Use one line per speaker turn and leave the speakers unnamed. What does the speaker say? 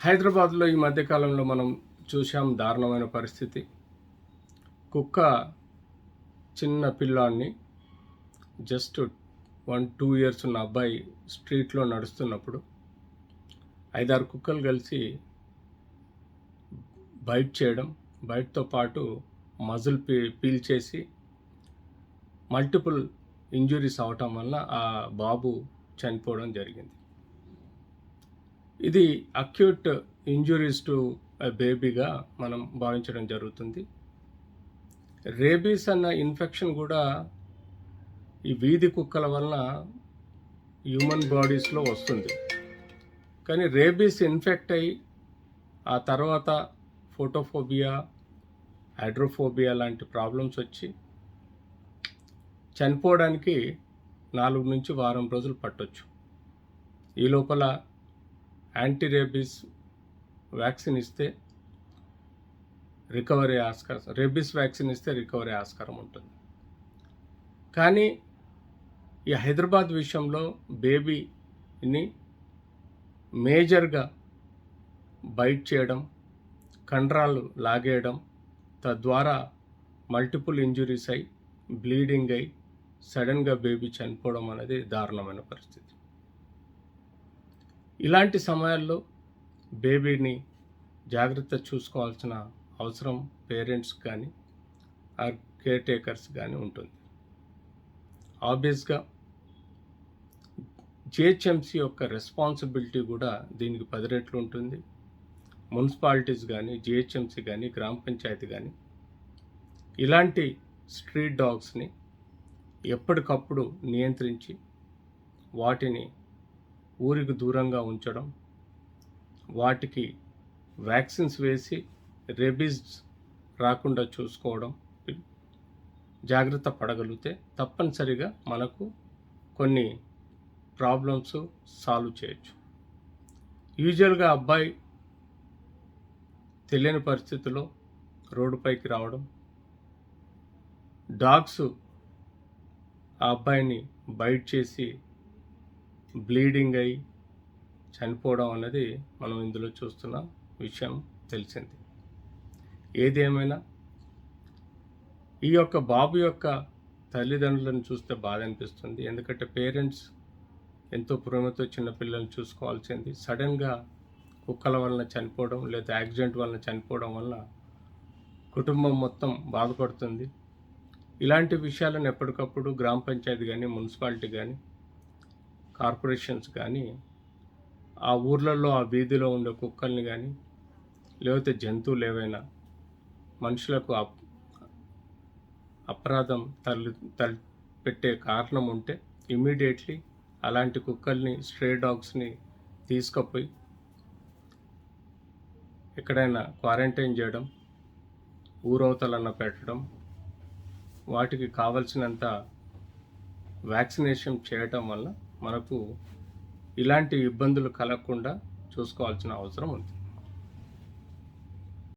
హైదరాబాద్లో ఈ మధ్యకాలంలో మనం చూసాం దారుణమైన పరిస్థితి. కుక్క చిన్న పిల్లాడిని జస్ట్ 1-2 ఇయర్స్ ఉన్న అబ్బాయి స్ట్రీట్లో నడుస్తున్నప్పుడు 5-6 కుక్కలు కలిసి బైట్ చేయడం, బైట్తో పాటు మజిల్ పీల్చేసి మల్టిపుల్ ఇంజురీస్ అవటం వల్ల ఆ బాబు చనిపోవడం జరిగింది. ఇది అక్యూట్ ఇంజురీస్ టు బేబీగా మనం భావించడం జరుగుతుంది. రేబీస్ అన్న ఇన్ఫెక్షన్ కూడా ఈ వీధి కుక్కల వలన హ్యూమన్ బాడీస్లో వస్తుంది. కానీ రేబీస్ ఇన్ఫెక్ట్ అయ్యి ఆ తర్వాత ఫోటోఫోబియా, హైడ్రోఫోబియా లాంటి ప్రాబ్లమ్స్ వచ్చి చనిపోవడానికి 4 నుంచి వారం రోజులు పట్టొచ్చు. ఈ లోపల యాంటీ రేబీస్ వ్యాక్సిన్ ఇస్తే రేబీస్ వ్యాక్సిన్ ఇస్తే రికవరీ ఆస్కారం ఉంటుంది. కానీ ఈ హైదరాబాద్ విషయంలో బేబీని మేజర్గా బైట్ చేయడం, కండరాలు లాగేయడం, తద్వారా మల్టిపుల్ ఇంజురీస్ అయి బ్లీడింగ్ అయి సడన్గా బేబీ చనిపోవడం అనేది దారుణమైన పరిస్థితి. ఇలాంటి సమయాల్లో బేబీని జాగ్రత్త చూసుకోవాల్సిన అవసరం పేరెంట్స్ కానీ ఆర్ కేర్ టేకర్స్ కానీ ఉంటుంది. ఆబ్వియస్గా జిహెచ్ఎంసీ యొక్క రెస్పాన్సిబిలిటీ కూడా దీనికి 10 రెట్లు ఉంటుంది. మున్సిపాలిటీస్ కానీ, జిహెచ్ఎంసీ కానీ, గ్రామ పంచాయతీ కానీ ఇలాంటి స్ట్రీట్ డాగ్స్ని ఎప్పటికప్పుడు నియంత్రించి వాటిని ఊరికి దూరంగా ఉంచడం, వాటికి వ్యాక్సిన్స్ వేసి రేబీస్ రాకుండా చూసుకోవడం, జాగ్రత్త పడగలిగితే తప్పనిసరిగా మనకు కొన్ని ప్రాబ్లమ్స్ సాల్వ్ చేయొచ్చు. యూజువల్గా అబ్బాయి తెలియని పరిస్థితుల్లో రోడ్డుపైకి రావడం, డాగ్స్ ఆ అబ్బాయిని బైట్ చేసి బ్లీడింగ్ అయి చనిపోవడం అనేది మనం ఇందులో చూస్తున్న విషయం తెలిసింది. ఏది ఏమైనా ఈ యొక్క బాబు యొక్క తల్లిదండ్రులను చూస్తే బాధ అనిపిస్తుంది. ఎందుకంటే పేరెంట్స్ ఎంతో ప్రేమతో చిన్నపిల్లల్ని చూసుకోవాల్సింది సడన్గా కుక్కల వలన చనిపోవడం లేదా యాక్సిడెంట్ వలన చనిపోవడం వల్ల కుటుంబం మొత్తం బాధపడుతుంది. ఇలాంటి విషయాలను ఎప్పటికప్పుడు గ్రామ పంచాయతీ కానీ, మున్సిపాలిటీ కానీ, కార్పొరేషన్స్ కానీ ఆ ఊర్లలో ఆ వీధిలో ఉండే కుక్కల్ని కానీ లేకపోతే జంతువులు ఏవైనా మనుషులకు అపరాధం పెట్టే కారణం ఉంటే ఇమ్మీడియట్లీ అలాంటి కుక్కల్ని, స్ట్రే డాగ్స్ని తీసుకుపోయి ఎక్కడైనా క్వారంటైన్ చేయడం, ఊరవతలన్న పెట్టడం, వాటికి కావలసినంత వ్యాక్సినేషన్ చేయటం వల్ల మనకు ఇలాంటి ఇబ్బందులు కలగకుండా చూసుకోవాల్సిన అవసరం ఉంది.